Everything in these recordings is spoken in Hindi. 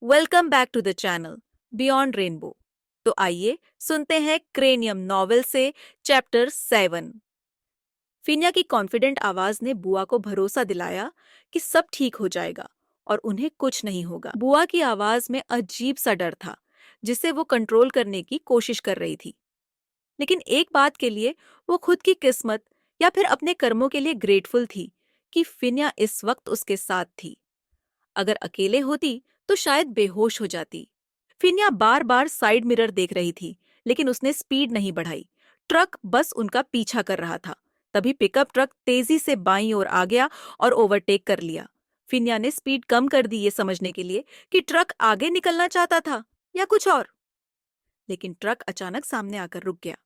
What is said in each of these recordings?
Welcome back to the channel beyond rainbow. तो आइए सुनते हैं क्रेनियम नॉवेल से चैप्टर 7। फिनिया की कॉन्फिडेंट आवाज ने बुआ को भरोसा दिलाया कि सब ठीक हो जाएगा और उन्हें कुछ नहीं होगा। बुआ की आवाज में अजीब सा डर था जिसे वो कंट्रोल करने की कोशिश कर रही थी, लेकिन एक बात के लिए वो खुद की किस्मत या फिर अपने कर्मों के लिए ग्रेटफुल थी कि फिनिया इस वक्त उसके साथ थी। अगर अकेले होती तो शायद बेहोश हो जाती। फिनिया बार बार साइड मिरर देख रही थी, लेकिन उसने स्पीड नहीं बढ़ाई। ट्रक बस उनका पीछा कर रहा था। तभी पिकअप ट्रक तेजी से बाईं ओर आ गया और ओवरटेक कर लिया। फिनिया ने स्पीड कम कर दी ये समझने के लिए कि ट्रक आगे निकलना चाहता था या कुछ और, लेकिन ट्रक अचानक सामने आकर रुक गया।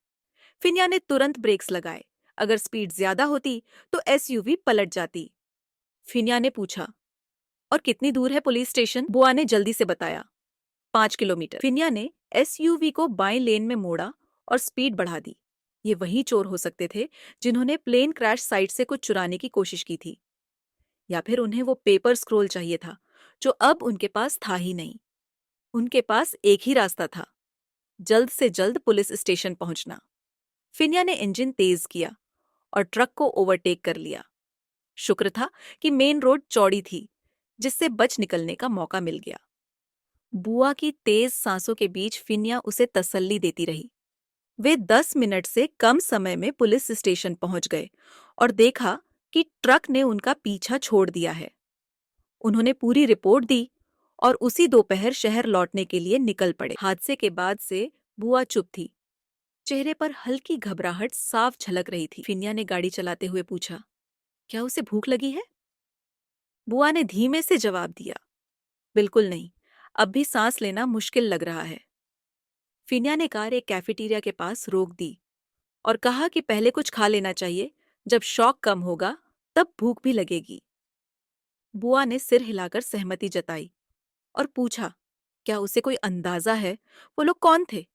फिनिया ने तुरंत ब्रेक्स लगाए। अगर स्पीड ज्यादा होती तो एसयूवी पलट जाती। फिनिया ने पूछा, और कितनी दूर है पुलिस स्टेशन? बुआ ने जल्दी से बताया, 5 किलोमीटर। फिनिया ने एसयूवी को बाएं लेन में मोड़ा और स्पीड बढ़ा दी। ये वही चोर हो सकते थे जिन्होंने प्लेन क्रैश साइट से कुछ चुराने की कोशिश की थी, या फिर उन्हें वो पेपर स्क्रोल चाहिए था जो अब उनके पास था ही नहीं। उनके पास एक ही रास्ता था, जल्द से जल्द पुलिस स्टेशन पहुंचना। फिनिया ने इंजन तेज किया और ट्रक को ओवरटेक कर लिया। शुक्र था कि मेन रोड चौड़ी थी, जिससे बच निकलने का मौका मिल गया। बुआ की तेज सांसों के बीच फिनिया उसे तसल्ली देती रही। वे 10 मिनट से कम समय में पुलिस स्टेशन पहुंच गए और देखा कि ट्रक ने उनका पीछा छोड़ दिया है। उन्होंने पूरी रिपोर्ट दी और उसी दोपहर शहर लौटने के लिए निकल पड़े। हादसे के बाद से बुआ चुप थी। चेहरे पर हल्की घबराहट साफ झलक रही थी। फिनिया ने गाड़ी चलाते हुए पूछा, क्या उसे भूख लगी है? बुआ ने धीमे से जवाब दिया, बिल्कुल नहीं, अब भी सांस लेना मुश्किल लग रहा है। फिनिया ने कार एक कैफेटेरिया के पास रोक दी और कहा कि पहले कुछ खा लेना चाहिए, जब शॉक कम होगा तब भूख भी लगेगी। बुआ ने सिर हिलाकर सहमति जताई और पूछा, क्या उसे कोई अंदाजा है वो लोग कौन थे?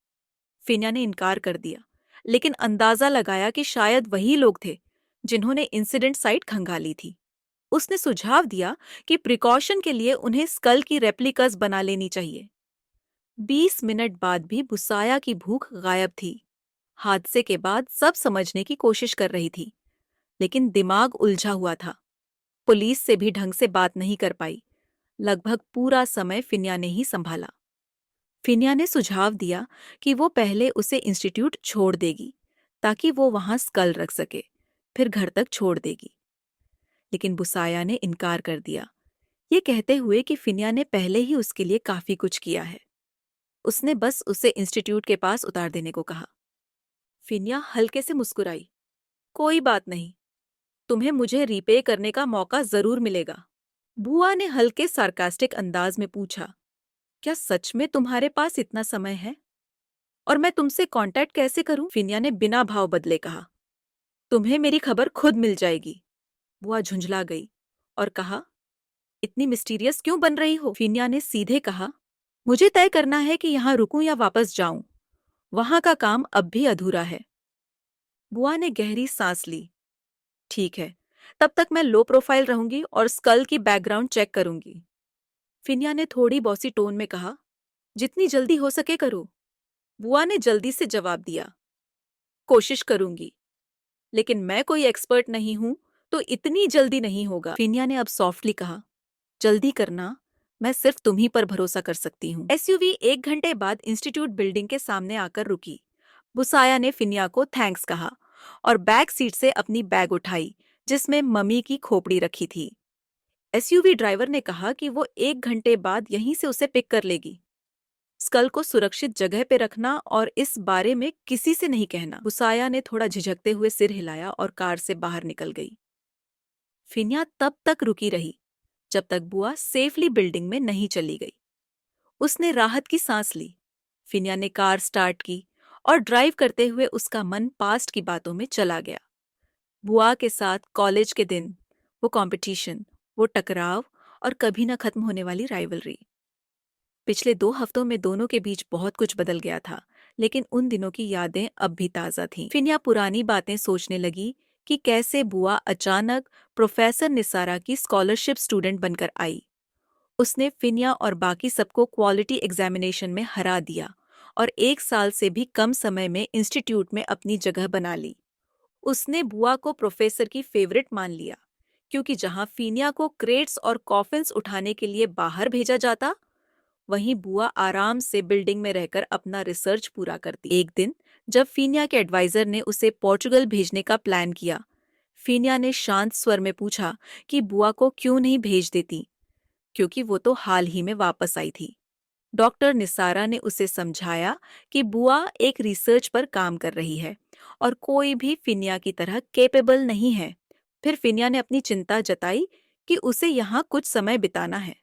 फिनिया ने इनकार कर दिया, लेकिन अंदाजा लगाया कि शायद वही लोग थे जिन्होंने इंसिडेंट साइट खंगाली थी। उसने सुझाव दिया कि प्रिकॉशन के लिए उन्हें स्कल की रेप्लिकास बना लेनी चाहिए। 20 मिनट बाद भी बुसाया की भूख गायब थी। हादसे के बाद सब समझने की कोशिश कर रही थी, लेकिन दिमाग उलझा हुआ था। पुलिस से भी ढंग से बात नहीं कर पाई। लगभग पूरा समय फिनिया ने ही संभाला। फिनिया ने सुझाव दिया कि वो पहले उसे इंस्टीट्यूट छोड़ देगी ताकि वो वहां स्कल रख सके, फिर घर तक छोड़ देगी। लेकिन बुसाया ने इनकार कर दिया, ये कहते हुए कि फिनिया ने पहले ही उसके लिए काफी कुछ किया है। उसने बस उसे इंस्टीट्यूट के पास उतार देने को कहा। फिनिया हल्के से मुस्कुराई, कोई बात नहीं, तुम्हें मुझे रीपे करने का मौका जरूर मिलेगा। बुआ ने हल्के सार्कास्टिक अंदाज में पूछा, क्या सच में तुम्हारे पास इतना समय है? और मैं तुमसे कांटेक्ट कैसे करूं? फिनिया ने बिना भाव बदले कहा, तुम्हें मेरी खबर खुद मिल जाएगी। बुआ झुंझला गई और कहा, इतनी मिस्टीरियस क्यों बन रही हो? फिनिया ने सीधे कहा, मुझे तय करना है कि यहाँ रुकूं या वापस जाऊं। वहां का काम अब भी अधूरा है। बुआ ने गहरी सांस ली। ठीक है, तब तक मैं लो प्रोफाइल रहूंगी और स्कल की बैकग्राउंड चेक करूंगी। फिनिया ने थोड़ी बॉसी टोन में कहा, जितनी जल्दी हो सके करो। बुआ ने जल्दी से जवाब दिया, कोशिश करूंगी, लेकिन मैं कोई एक्सपर्ट नहीं हूं, तो इतनी जल्दी नहीं होगा। फिनिया ने अब सॉफ्टली कहा, जल्दी करना, मैं सिर्फ तुम ही पर भरोसा कर सकती हूँ। एसयूवी 1 घंटे बाद इंस्टीट्यूट बिल्डिंग के सामने आकर रुकी। बुसाया ने फिनिया को थैंक्स कहा और बैक सीट से अपनी बैग उठाई जिसमें मम्मी की खोपड़ी रखी थी। एसयूवी ड्राइवर ने कहा कि वो 1 घंटे बाद यहीं से उसे पिक कर लेगी। स्कल को सुरक्षित जगह पे रखना और इस बारे में किसी से नहीं कहना। बुसाया ने थोड़ा झिझकते हुए सिर हिलाया और कार से बाहर निकल गई। फिनिया तब तक रुकी रही जब तक बुआ सेफली बिल्डिंग में नहीं चली गई। उसने राहत की सांस ली। फिनिया ने कार स्टार्ट की और ड्राइव करते हुए उसका मन पास्ट की बातों में चला गया। बुआ के साथ कॉलेज के दिन, वो कंपटीशन, वो टकराव और कभी न खत्म होने वाली राइवलरी। पिछले 2 हफ्तों में दोनों के बीच बहुत कुछ बदल गया था, लेकिन उन दिनों की यादें अब भी ताज़ा थीं। फिनिया पुरानी बातें सोचने लगी कि कैसे बुआ अचानक प्रोफेसर निसारा की स्कॉलरशिप स्टूडेंट बनकर आई। उसने फिनिया और बाकी सबको क्वालिटी एग्जामिनेशन में हरा दिया और 1 साल से भी कम समय में इंस्टीट्यूट में अपनी जगह बना ली। उसने बुआ को प्रोफेसर की फेवरेट मान लिया, क्योंकि जहां फिनिया को क्रेट्स और कॉफिन्स उठाने के लिए बाहर भेजा जाता, वहीं बुआ आराम से बिल्डिंग में रहकर अपना रिसर्च पूरा करती। एक दिन जब फिनिया के एडवाइजर ने उसे पोर्चुगल भेजने का प्लान किया, फिनिया ने शांत स्वर में पूछा कि बुआ को क्यों नहीं भेज देती, क्योंकि वो तो हाल ही में वापस आई थी। डॉक्टर निसारा ने उसे समझाया कि बुआ एक रिसर्च पर काम कर रही है और कोई भी फिनिया की तरह केपेबल नहीं है। फिर फिनिया ने अपनी चिंता जताई कि उसे यहाँ कुछ समय बिताना है।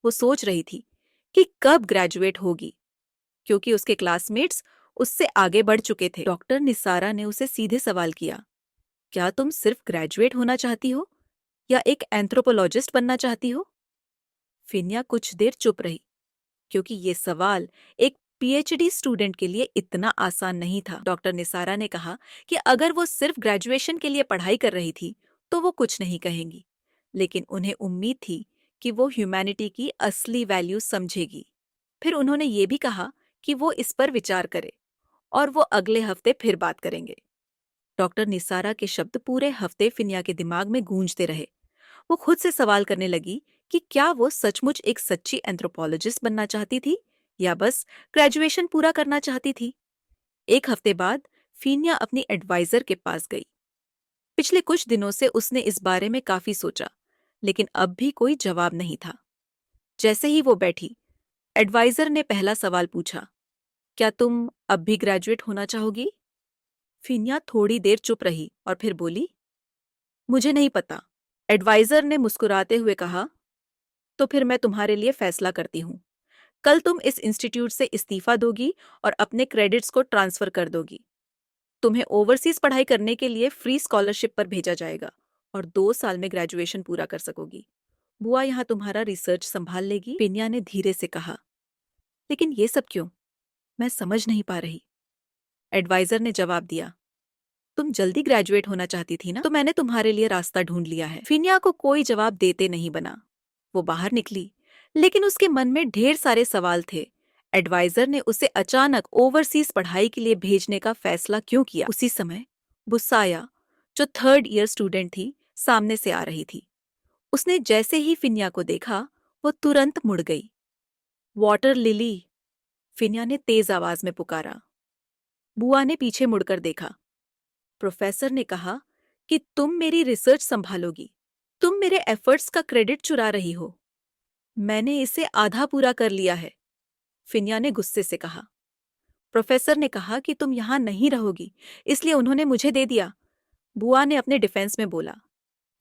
वो सोच रही थी कि कब ग्रेजुएट होगी, क्योंकि उसके क्लासमेट्स उससे आगे बढ़ चुके थे। डॉक्टर निसारा ने उसे सीधे सवाल किया, क्या तुम सिर्फ ग्रेजुएट होना चाहती हो या एक एंथ्रोपोलॉजिस्ट बनना चाहती हो? फिनिया कुछ देर चुप रही, क्योंकि ये सवाल एक पीएचडी स्टूडेंट के लिए इतना आसान नहीं था। डॉक्टर निसारा ने कहा कि अगर वो सिर्फ ग्रेजुएशन के लिए पढ़ाई कर रही थी तो वो कुछ नहीं कहेंगी, लेकिन उन्हें उम्मीद थी कि वो ह्यूमैनिटी की असली वैल्यू समझेगी। फिर उन्होंने ये भी कहा कि वो इस पर विचार करे और वो अगले हफ्ते फिर बात करेंगे। डॉक्टर निसारा के शब्द पूरे हफ्ते फिनिया के दिमाग में गूंजते रहे। वो खुद से सवाल करने लगी कि क्या वो सचमुच एक सच्ची एंथ्रोपोलॉजिस्ट बनना चाहती थी या बस ग्रेजुएशन पूरा करना चाहती थी। 1 हफ्ते बाद फीनिया अपनी एडवाइजर के पास गई। पिछले कुछ दिनों से उसने इस बारे में काफी सोचा, लेकिन अब भी कोई जवाब नहीं था। जैसे ही वो बैठी, एडवाइजर ने पहला सवाल पूछा, क्या तुम अब भी ग्रेजुएट होना चाहोगी? फीनिया थोड़ी देर चुप रही और फिर बोली, मुझे नहीं पता। एडवाइजर ने मुस्कुराते हुए कहा, तो फिर मैं तुम्हारे लिए फैसला करती हूँ। कल तुम इस इंस्टीट्यूट से इस्तीफा दोगी और अपने क्रेडिट्स को ट्रांसफर कर दोगी। तुम्हें ओवरसीज पढ़ाई करने के लिए फ्री स्कॉलरशिप पर भेजा जाएगा और 2 साल में ग्रेजुएशन पूरा कर सकोगी। बुआ यहाँ तुम्हारा रिसर्च संभाल लेगी। पिनिया ने धीरे से कहा, लेकिन ये सब क्यों? मैं समझ नहीं पा रही। एडवाइजर ने जवाब दिया, तुम जल्दी ग्रेजुएट होना चाहती थी ना, तो मैंने तुम्हारे लिए रास्ता ढूंढ लिया है। फिनिया को कोई जवाब देते नहीं बना। वो बाहर निकली, लेकिन उसके मन में ढेर सारे सवाल थे। एडवाइजर ने उसे अचानक ओवरसीज पढ़ाई के लिए भेजने का फैसला क्यों किया? उसी समय बुसाया, जो 3rd ईयर स्टूडेंट थी, सामने से आ रही थी। उसने जैसे ही फिनिया को देखा, वो तुरंत मुड़ गई। वाटर लिली, फिनिया ने तेज आवाज में पुकारा। बुआ ने पीछे मुड़कर देखा। प्रोफेसर ने कहा कि तुम मेरी रिसर्च संभालोगी। तुम मेरे एफर्ट्स का क्रेडिट चुरा रही हो। मैंने इसे आधा पूरा कर लिया है, फिनिया ने गुस्से से कहा। प्रोफेसर ने कहा कि तुम यहां नहीं रहोगी, इसलिए उन्होंने मुझे दे दिया, बुआ ने अपने डिफेंस में बोला।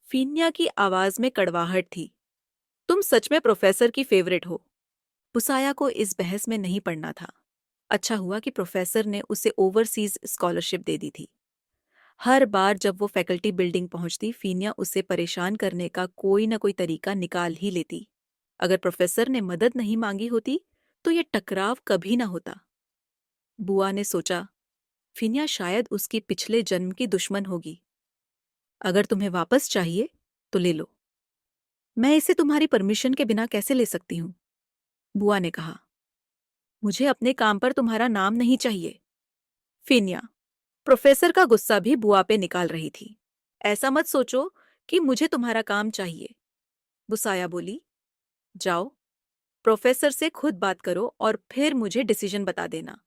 फिनिया की आवाज में कड़वाहट थी। तुम सच में प्रोफेसर की फेवरेट हो। बुसाया को इस बहस में नहीं पड़ना था। अच्छा हुआ कि प्रोफेसर ने उसे ओवरसीज स्कॉलरशिप दे दी थी। हर बार जब वो फैकल्टी बिल्डिंग पहुंचती, फिनिया उसे परेशान करने का कोई न कोई तरीका निकाल ही लेती। अगर प्रोफेसर ने मदद नहीं मांगी होती तो ये टकराव कभी न होता। बुआ ने सोचा, फिनिया शायद उसकी पिछले जन्म की दुश्मन होगी। अगर तुम्हें वापस चाहिए तो ले लो। मैं इसे तुम्हारी परमिशन के बिना कैसे ले सकती हूँ? बुआ ने कहा। मुझे अपने काम पर तुम्हारा नाम नहीं चाहिए। फिनिया प्रोफेसर का गुस्सा भी बुआ पे निकाल रही थी। ऐसा मत सोचो कि मुझे तुम्हारा काम चाहिए, बुसाया बोली। जाओ, प्रोफेसर से खुद बात करो और फिर मुझे डिसीजन बता देना।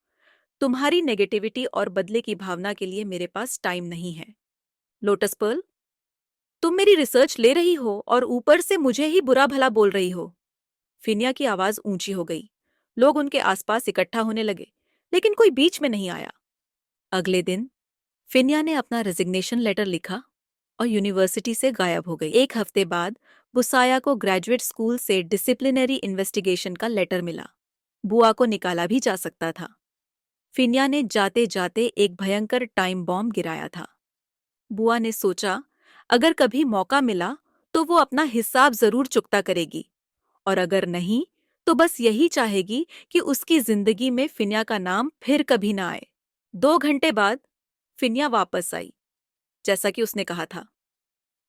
तुम्हारी नेगेटिविटी और बदले की भावना के लिए मेरे पास टाइम नहीं है। लोटस पर्ल, तुम मेरी रिसर्च ले रही हो और ऊपर से मुझे ही बुरा भला बोल रही हो। फिनिया की आवाज ऊंची हो गई। लोग उनके आसपास इकट्ठा होने लगे, लेकिन कोई बीच में नहीं आया। अगले दिन फिनिया ने अपना रेजिग्नेशन लेटर लिखा और यूनिवर्सिटी से गायब हो गई। 1 हफ्ते बाद बुसाया को ग्रेजुएट स्कूल से डिसिप्लिनरी इन्वेस्टिगेशन का लेटर मिला। बुआ को निकाला भी जा सकता था। फिनिया ने जाते जाते एक भयंकर टाइम बॉम्ब गिराया था। बुआ ने सोचा, अगर कभी मौका मिला तो वो अपना हिसाब जरूर चुकता करेगी, और अगर नहीं तो बस यही चाहेगी कि उसकी जिंदगी में फिनिया का नाम फिर कभी ना आए। 2 घंटे बाद फिनिया वापस आई, जैसा कि उसने कहा था।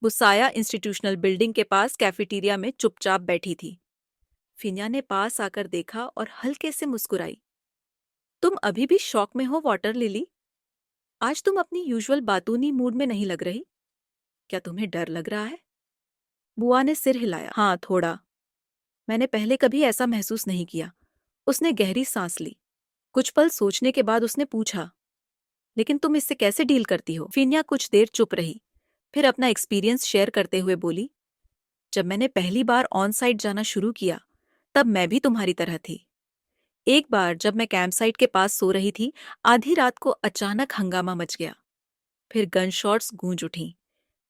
बुसाया इंस्टीट्यूशनल बिल्डिंग के पास कैफेटेरिया में चुपचाप बैठी थी। फिनिया ने पास आकर देखा और हल्के से मुस्कुराई। तुम अभी भी शॉक में हो वाटर लिली? आज तुम अपनी यूजुअल बातूनी मूड में नहीं लग रही। क्या तुम्हें डर लग रहा है? बुआ ने सिर हिलाया। हाँ, थोड़ा। मैंने पहले कभी ऐसा महसूस नहीं किया। उसने गहरी सांस ली। कुछ पल सोचने के बाद उसने पूछा, लेकिन तुम इससे कैसे डील करती हो? फिनिया कुछ देर चुप रही, फिर अपना एक्सपीरियंस शेयर करते हुए बोली, जब मैंने पहली बार ऑन साइट जाना शुरू किया तब मैं भी तुम्हारी तरह थी। एक बार जब मैं कैंप साइट के पास सो रही थी, आधी रात को अचानक हंगामा मच गया। फिर गन शॉट्स गूंज उठी,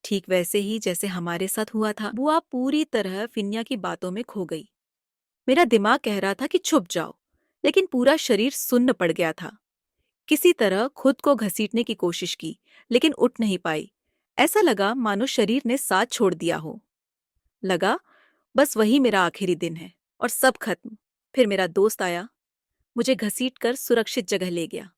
ठीक वैसे ही जैसे हमारे साथ हुआ था। बुआ पूरी तरह फिनिया की बातों में खो गई। मेरा दिमाग कह रहा था कि छुप जाओ, लेकिन पूरा शरीर सुन्न पड़ गया था। किसी तरह खुद को घसीटने की कोशिश की, लेकिन उठ नहीं पाई। ऐसा लगा मानो शरीर ने साथ छोड़ दिया हो। लगा बस वही मेरा आखिरी दिन है और सब खत्म। फिर मेरा दोस्त आया, मुझे घसीटकर सुरक्षित जगह ले गया।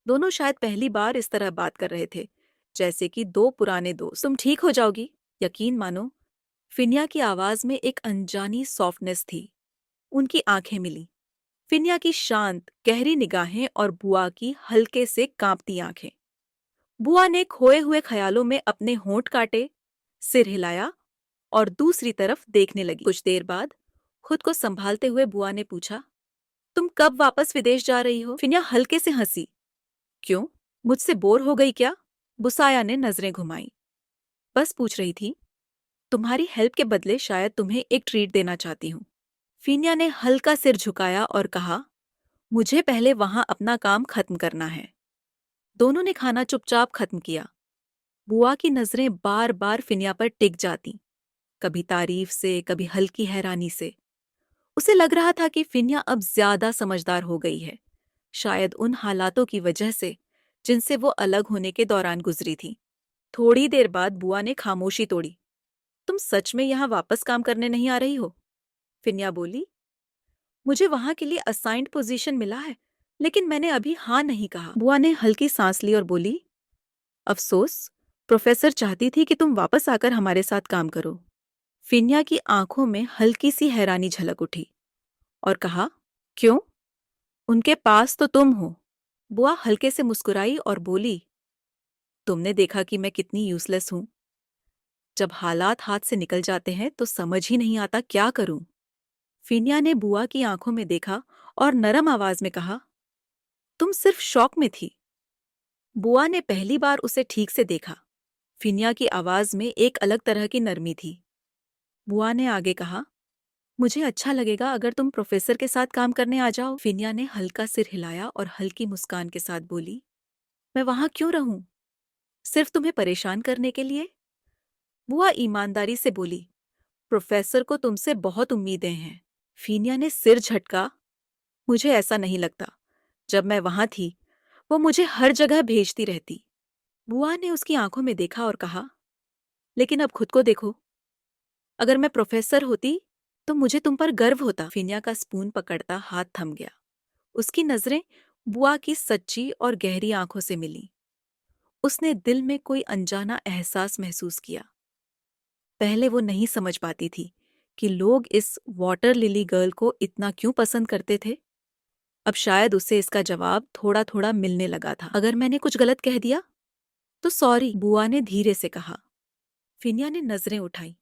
दोनों शायद पहली बार इस तरह बात कर रहे थे, जैसे कि दो पुराने दोस्त। तुम ठीक हो जाओगी, यकीन मानो। फिनिया की आवाज में एक अनजानी सॉफ्टनेस थी। उनकी आंखें मिली, फिनिया की शांत गहरी निगाहें और बुआ की हल्के से कांपती आंखें। बुआ ने खोए हुए ख्यालों में अपने होंठ काटे, सिर हिलाया और दूसरी तरफ देखने लगी। कुछ देर बाद खुद को संभालते हुए बुआ ने पूछा, तुम कब वापस विदेश जा रही हो? फिनिया हल्के से हंसी। क्यों, मुझसे बोर हो गई क्या? बुसाया ने नजरें घुमाई। बस पूछ रही थी, तुम्हारी हेल्प के बदले शायद तुम्हें एक ट्रीट देना चाहती हूँ। फिनिया ने हल्का सिर झुकाया और कहा, मुझे पहले वहां अपना काम खत्म करना है। दोनों ने खाना चुपचाप खत्म किया। बुआ की नजरें बार बार फिनिया पर टिक जाती, कभी तारीफ से, कभी हल्की हैरानी से। उसे लग रहा था कि फिनिया अब ज्यादा समझदार हो गई है, शायद उन हालातों की वजह से जिनसे वो अलग होने के दौरान गुजरी थी। थोड़ी देर बाद बुआ ने खामोशी तोड़ी। तुम सच में यहाँ वापस काम करने नहीं आ रही हो? फिनिया बोली, मुझे वहां के लिए असाइंड पोजीशन मिला है, लेकिन मैंने अभी हाँ नहीं कहा। बुआ ने हल्की सांस ली और बोली, अफसोस, प्रोफेसर चाहती थी कि तुम वापस आकर हमारे साथ काम करो। फिनिया की आंखों में हल्की सी हैरानी झलक उठी और कहा, क्यों? उनके पास तो तुम हो। बुआ हल्के से मुस्कुराई और बोली, तुमने देखा कि मैं कितनी यूजलेस हूं। जब हालात हाथ से निकल जाते हैं तो समझ ही नहीं आता क्या करूं। फिनिया ने बुआ की आंखों में देखा और नरम आवाज में कहा, तुम सिर्फ शॉक में थी। बुआ ने पहली बार उसे ठीक से देखा। फिनिया की आवाज में एक अलग तरह की नरमी थी। बुआ ने आगे कहा, मुझे अच्छा लगेगा अगर तुम प्रोफेसर के साथ काम करने आ जाओ। फिनिया ने हल्का सिर हिलाया और हल्की मुस्कान के साथ बोली, मैं वहां क्यों रहूं? सिर्फ तुम्हें परेशान करने के लिए? बुआ ईमानदारी से बोली, प्रोफेसर को तुमसे बहुत उम्मीदें हैं। फिनिया ने सिर झटका, मुझे ऐसा नहीं लगता। जब मैं वहां थी वो मुझे हर जगह भेजती रहती। बुआ ने उसकी आंखों में देखा और कहा, लेकिन अब खुद को देखो। अगर मैं प्रोफेसर होती तो मुझे तुम पर गर्व होता। फिनिया का स्पून पकड़ता हाथ थम गया। उसकी नजरें बुआ की सच्ची और गहरी आंखों से मिली। उसने दिल में कोई अनजाना एहसास महसूस किया। पहले वो नहीं समझ पाती थी कि लोग इस वाटर लिली गर्ल को इतना क्यों पसंद करते थे। अब शायद उसे इसका जवाब थोड़ा थोड़ा मिलने लगा था। अगर मैंने कुछ गलत कह दिया तो सॉरी, बुआ ने धीरे से कहा। फिनिया ने नजरें उठाई।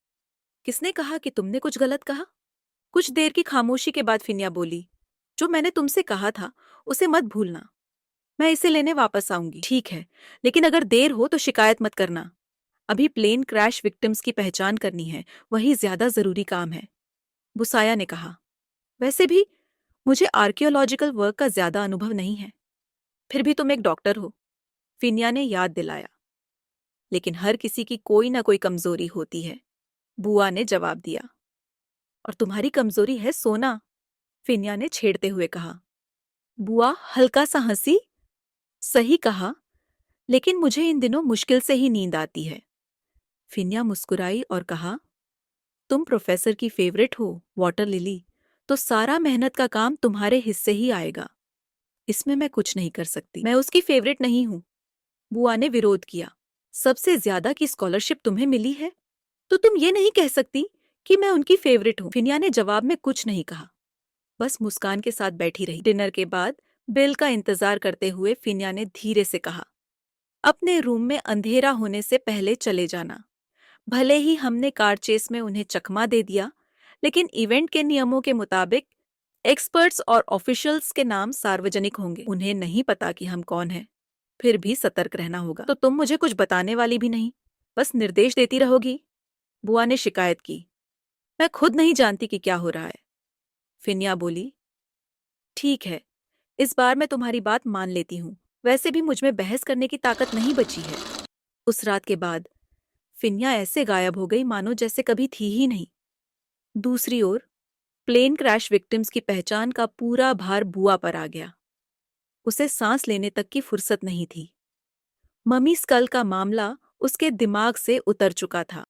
किसने कहा कि तुमने कुछ गलत कहा? कुछ देर की खामोशी के बाद फिनिया बोली, जो मैंने तुमसे कहा था उसे मत भूलना। मैं इसे लेने वापस आऊंगी। ठीक है, लेकिन अगर देर हो तो शिकायत मत करना। अभी प्लेन क्रैश विक्टिम्स की पहचान करनी है, वही ज्यादा जरूरी काम है। बुसाया ने कहा, वैसे भी मुझे आर्कियोलॉजिकल वर्क का ज्यादा अनुभव नहीं है। फिर भी तुम एक डॉक्टर हो, फिनिया ने याद दिलाया। लेकिन हर किसी की कोई ना कोई कमजोरी होती है, बुआ ने जवाब दिया। और तुम्हारी कमजोरी है सोना, फिनिया ने छेड़ते हुए कहा। बुआ हल्का सा हंसी, सही कहा, लेकिन मुझे इन दिनों मुश्किल से ही नींद आती है। फिनिया मुस्कुराई और कहा, तुम प्रोफेसर की फेवरेट हो वाटर लिली, तो सारा मेहनत का काम तुम्हारे हिस्से ही आएगा। इसमें मैं कुछ नहीं कर सकती। मैं उसकी फेवरेट नहीं हूं, बुआ ने विरोध किया। सबसे ज्यादा की स्कॉलरशिप तुम्हें मिली है, तो तुम ये नहीं कह सकती कि मैं उनकी फेवरेट हूं। फिनिया ने जवाब में कुछ नहीं कहा। बस मुस्कान के साथ बैठी रही। डिनर के बाद बिल का इंतजार करते हुए फिनिया ने धीरे से कहा, अपने रूम में अंधेरा होने से पहले चले जाना। भले ही हमने कार चेस में उन्हें चकमा दे दिया, लेकिन इवेंट के नियमों के मुताबिक एक्सपर्ट्स और ऑफिशियल्स के नाम सार्वजनिक होंगे। उन्हें नहीं पता कि हम कौन हैं। फिर भी सतर्क रहना होगा। तो तुम मुझे कुछ बताने वाली भी नहीं, बस निर्देश देती रहोगी? बुआ ने शिकायत की। मैं खुद नहीं जानती कि क्या हो रहा है। फिनिया बोली, ठीक है, इस बार मैं तुम्हारी बात मान लेती हूँ। वैसे भी मुझ में बहस करने की ताकत नहीं बची है। उस रात के बाद फिनिया ऐसे गायब हो गई मानो जैसे कभी थी ही नहीं। दूसरी ओर प्लेन क्रैश विक्टिम्स की पहचान का पूरा भार बुआ पर आ गया। उसे सांस लेने तक की फुर्सत नहीं थी। मम्मी स्कल का मामला उसके दिमाग से उतर चुका था।